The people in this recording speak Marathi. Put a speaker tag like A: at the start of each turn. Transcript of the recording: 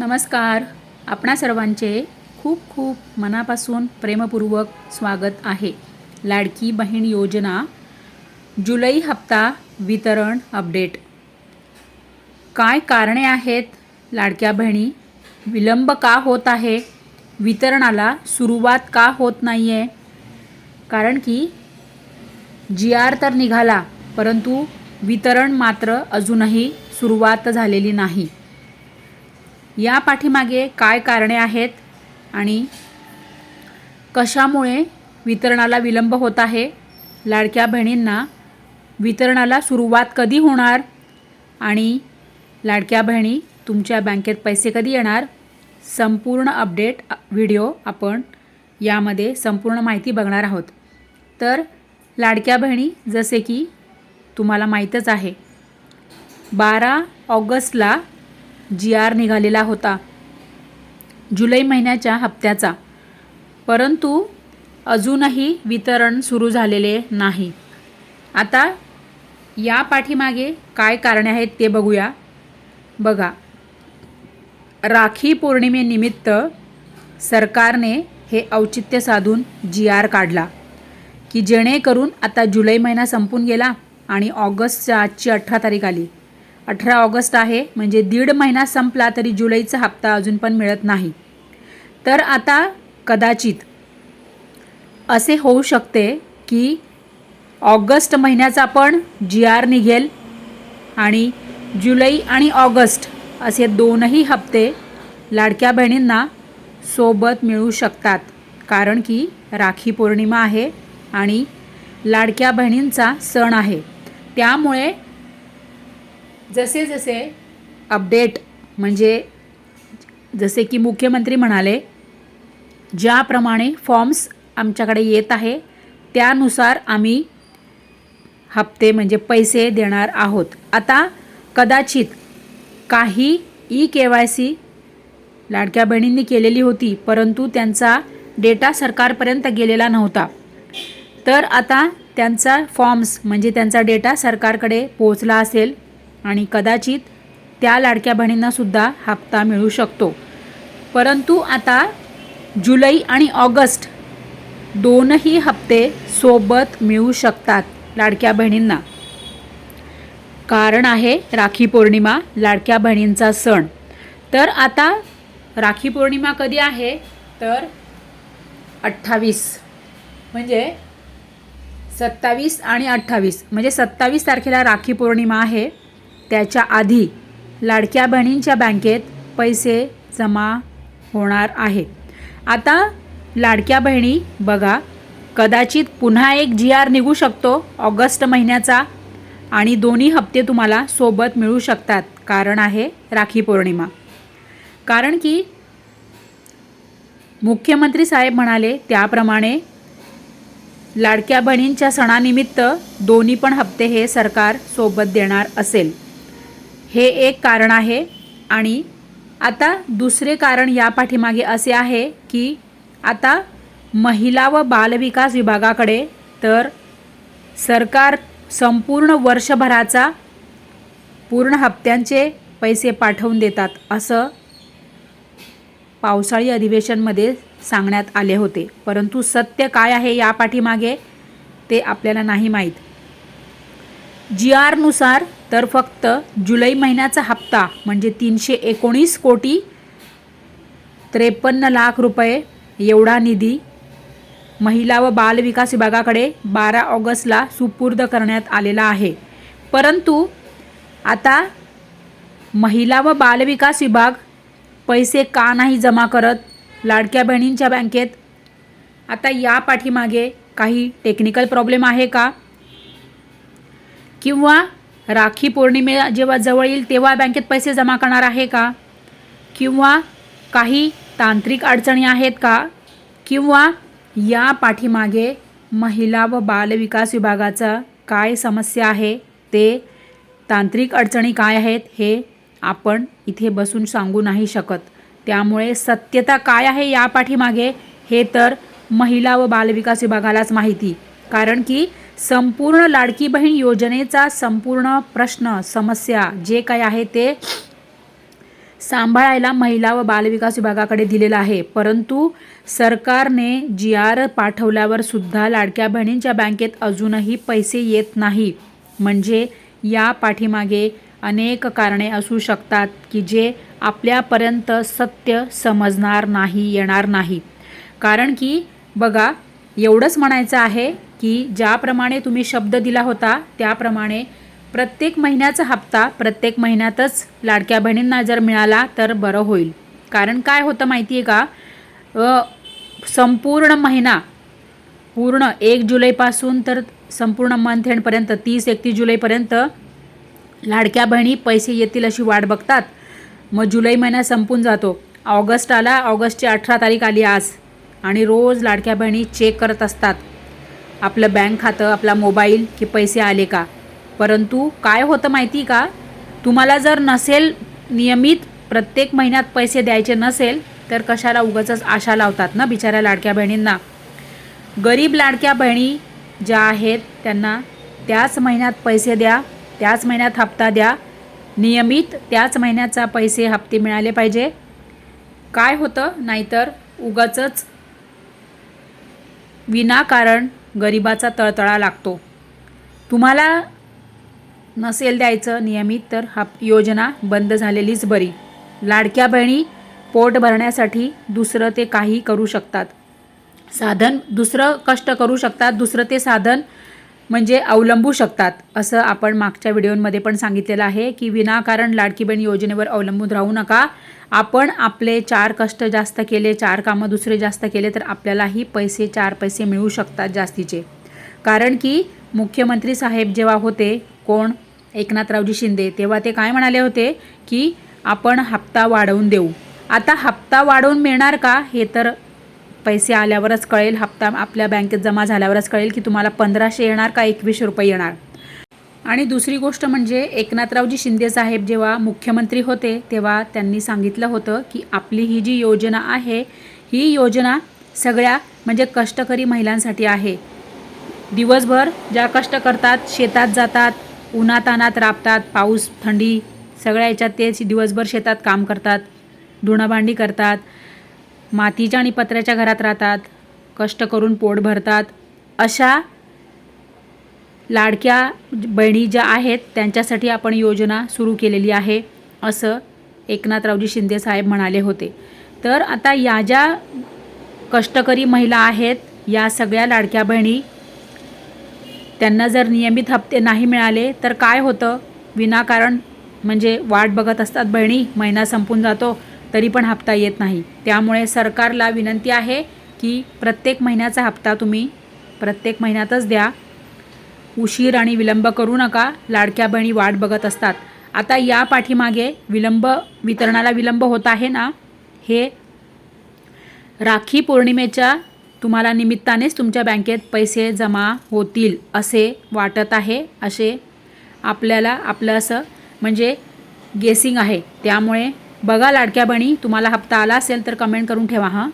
A: नमस्कार. आपणा सर्वांचे खूप खूप मनापासून प्रेमपूर्वक स्वागत आहे. लाडकी बहीण योजना जुलै हप्ता वितरण अपडेट. काय कारणे आहेत? लाडक्या बहिणी विलंब का होत आहे? वितरणाला सुरुवात का होत नाही आहे? कारण की GR तर निघाला, परंतु वितरण मात्र अजूनही सुरुवात झालेली नाही. या पाठीमागे काय कारणे आहेत आणि कशामुळे वितरणाला विलंब होत आहे? लाडक्या बहिणींना वितरणाला सुरुवात कधी होणार आणि लाडक्या बहिणी तुमच्या बँकेत पैसे कधी येणार? संपूर्ण अपडेट व्हिडिओ आपण यामध्ये संपूर्ण माहिती बघणार आहोत. तर लाडक्या बहिणी, जसे की तुम्हाला माहीतच आहे, 12 ऑगस्टला GR निघालेला होता जुलै महिन्याच्या हप्त्याचा, परंतु अजूनही वितरण सुरू झालेले नाही. आता या पाठीमागे काय कारणे आहेत ते बघूया. बघा, राखी पौर्णिमेनिमित्त सरकारने हे औचित्य साधून GR काढला की जेणेकरून आता जुलै महिना संपून गेला आणि ऑगस्टच्या आजची 18 तारीख आली. 18 ऑगस्ट आहे, म्हणजे 1.5 महिना संपला तरी जुलैचा हप्ता अजून पण मिळत नाही. तर आता कदाचित असे होऊ शकते की ऑगस्ट महिन्याचा पण GR निघेल आणि जुलै आणि ऑगस्ट असे दोनही हप्ते लाडक्या बहिणींना सोबत मिळू शकतात. कारण की राखी पौर्णिमा आहे आणि लाडक्या बहिणींचा सण आहे. त्यामुळे जसे जसे अपडेट, म्हणजे जसे की मुख्यमंत्री म्हणाले, ज्याप्रमाणे फॉर्म्स आमच्याकडे येत आहे त्यानुसार आम्ही हप्ते म्हणजे पैसे देणार आहोत. आता कदाचित काही EKYC लाडक्या बहिणींनी केलेली होती, परंतु त्यांचा डेटा सरकारपर्यंत गेलेला नव्हता. तर आता त्यांचा फॉर्म्स म्हणजे त्यांचा डेटा सरकारकडे पोहोचला असेल आणि कदाचित त्या लाडक्या बहिणींनासुद्धा हप्ता मिळू शकतो. परंतु आता जुलै आणि ऑगस्ट दोनही हप्ते सोबत मिळू शकतात लाडक्या बहिणींना. कारण आहे राखी पौर्णिमा, लाडक्या बहिणींचा सण. तर आता राखी पौर्णिमा कधी आहे? तर 28, म्हणजे 27 आणि 28, म्हणजे 27 तारखेला राखी पौर्णिमा आहे. त्याच्या आधी लाडक्या बहिणींच्या बँकेत पैसे जमा होणार आहे. आता लाडक्या बहिणी बघा, कदाचित पुन्हा एक GR निघू शकतो ऑगस्ट महिन्याचा आणि दोन्ही हप्ते तुम्हाला सोबत मिळू शकतात. कारण आहे राखी पौर्णिमा. कारण की मुख्यमंत्री साहेब म्हणाले त्याप्रमाणे लाडक्या बहिणींच्या सणानिमित्त दोन्ही पण हप्ते हे सरकार सोबत देणार असेल, हे एक कारण आहे. आणि आता दुसरे कारण या पाठीमागे असे आहे की आता महिला व बालविकास विभागाकडे तर सरकार संपूर्ण वर्षभराचा पूर्ण हप्त्यांचे पैसे पाठवून देतात, असं पावसाळी अधिवेशनमध्ये सांगण्यात आले होते. परंतु सत्य काय आहे या पाठीमागे ते आपल्याला नाही माहीत. GR नुसार तर फक्त जुलै महिन्याचा हप्ता म्हणजे 319 कोटी 53 लाख रुपये एवढा निधी महिला व बालविकास विभागाकडे 12 ऑगस्टला सुपूर्द करण्यात आलेला आहे. परंतु आता महिला व बालविकास विभाग पैसे का नाही जमा करत लाडक्या बहिणींच्या बँकेत? आता या पाठीमागे काही टेक्निकल प्रॉब्लेम आहे का? किंवा राखी पौर्णिमे जेव्हा जवळ येईल तेव्हा बँकेत पैसे जमा करणार आहे का? किंवा काही तांत्रिक अडचणी आहेत का? किंवा या पाठीमागे महिला व बालविकास विभागाचा काय समस्या आहे, ते तांत्रिक अडचणी काय आहेत हे आपण इथे बसून सांगू नाही शकत. त्यामुळे सत्यता काय आहे या पाठीमागे हे तर महिला व बालविकास विभागालाच माहिती. कारण की संपूर्ण लाडकी बहीण योजनेचा संपूर्ण प्रश्न समस्या जे काय आहे ते सांभाळायला महिला व बालविकास विभागाकडे दिलेला आहे, परंतु सरकारने GR पाठवल्यावर सुद्धा लाडक्या बहिणींच्या बँकेत अजूनही पैसे येत नाही. म्हणजे या पाठीमागे अनेक कारणे असू शकतात की जे आपल्यापर्यंत सत्य समजणार नाही, येणार नाही. कारण की बघा, एवढंच म्हणायचं आहे की ज्याप्रमाणे तुम्ही शब्द दिला होता त्याप्रमाणे प्रत्येक महिन्याचा हप्ता प्रत्येक महिन्यातच लाडक्या बहिणींना जर मिळाला तर बरं होईल. कारण काय होतं माहिती आहे का, संपूर्ण महिना पूर्ण 1 जुलैपासून तर संपूर्ण मंथ एंडपर्यंत 30-31 जुलैपर्यंत लाडक्या बहिणी पैसे येतील अशी वाट बघतात. मग जुलै महिना संपून जातो, ऑगस्ट आला, ऑगस्टची 18 तारीख आली आज, आणि रोज लाडक्या बहिणी चेक करत असतात आपलं बँक खातं, आपला मोबाईल, की पैसे आले का. परंतु काय होतं माहिती का, तुम्हाला जर नसेल नियमित प्रत्येक महिन्यात पैसे द्यायचे नसेल तर कशाला उगाचच आशा लावतात ना बिचाऱ्या लाडक्या बहिणींना. गरीब लाडक्या बहिणी ज्या आहेत त्यांना त्याच महिन्यात पैसे द्या, त्याच महिन्यात हप्ता द्या, नियमित त्याच महिन्याचा पैसे हप्ते मिळाले पाहिजे. काय होतं नाहीतर उगाचच विनाकारण गरिबाचा तळतळा लागतो. तुम्हाला नसेल द्यायचं नियमित तर योजना बंद झालेलीच बरी. लाडक्या बहिणी पोट भरण्यासाठी दुसरं ते काही करू शकतात, साधन दुसरं कष्ट करू शकतात, दुसरं ते साधन म्हणजे अवलंबू शकतात. असं आपण मागच्या व्हिडिओमध्ये पण सांगितलेलं आहे की विनाकारण लाडकी बहीण योजनेवर अवलंबून राहू नका. आपण आपले 4 कष्ट जास्त केले, 4 कामं दुसरे जास्त केले तर आपल्यालाही पैसे 4 पैसे मिळू शकतात जास्तीचे. कारण की मुख्यमंत्री साहेब जेव्हा होते, कोण, एकनाथरावजी शिंदे, तेव्हा ते काय म्हणाले होते की आपण हप्ता वाढवून देऊ. आता हप्ता वाढवून मिळणार का हे तर पैसे आल्यावरच कळेल, हप्ता आपल्या बँकेत जमा झाल्यावरच कळेल की तुम्हाला 1500 येणार का 2100 रुपये येणार. आणि दुसरी गोष्ट म्हणजे एकनाथरावजी शिंदे साहेब जेव्हा मुख्यमंत्री होते तेव्हा त्यांनी सांगितलं होतं की आपली ही जी योजना आहे ही योजना सगळ्या म्हणजे कष्टकरी महिलांसाठी आहे. दिवसभर ज्या कष्ट करतात, शेतात जातात, उन्हातानात राबतात, पाऊस थंडी सगळ्या याच्यात ते दिवसभर शेतात काम करतात, धुणंभांडी करतात, मातीच्या आणि पत्र्याच्या घरात राहतात, कष्ट करून पोट भरतात. अशा लाडक्या बहिणी ज्या आहेत त्यांच्यासाठी आपण योजना सुरू केलेली आहे असं एकनाथरावजी शिंदे साहेब म्हणाले होते. तर आता या ज्या कष्टकरी महिला आहेत या सगळ्या लाडक्या बहिणी त्यांना जर नियमित हप्ते नाही मिळाले तर काय होतं, विनाकारण म्हणजे वाट बघत असतात बहिणी, महिना संपून जातो तरी पण हप्ता येत नाही. त्यामुळे सरकारला विनंती आहे की प्रत्येक महिन्याचा हप्ता तुम्ही प्रत्येक महिन्यातच द्या, उशीर आणि विलंब करू नका. लाडक्या बहिणी वाट बघत असतात. आता या पाठीमागे वितरणाला विलंब होत आहे ना, हे राखी पौर्णिमेच्या तुम्हाला निमित्तानेच तुमच्या बँकेत पैसे जमा होतील असे वाटत आहे, असे आपल्याला आपलं असं म्हणजे गेसिंग आहे. त्यामुळे बघा लाडक्या बहिणी, तुम्हाला हप्ता आला असेल तर कमेंट करून ठेवा हां.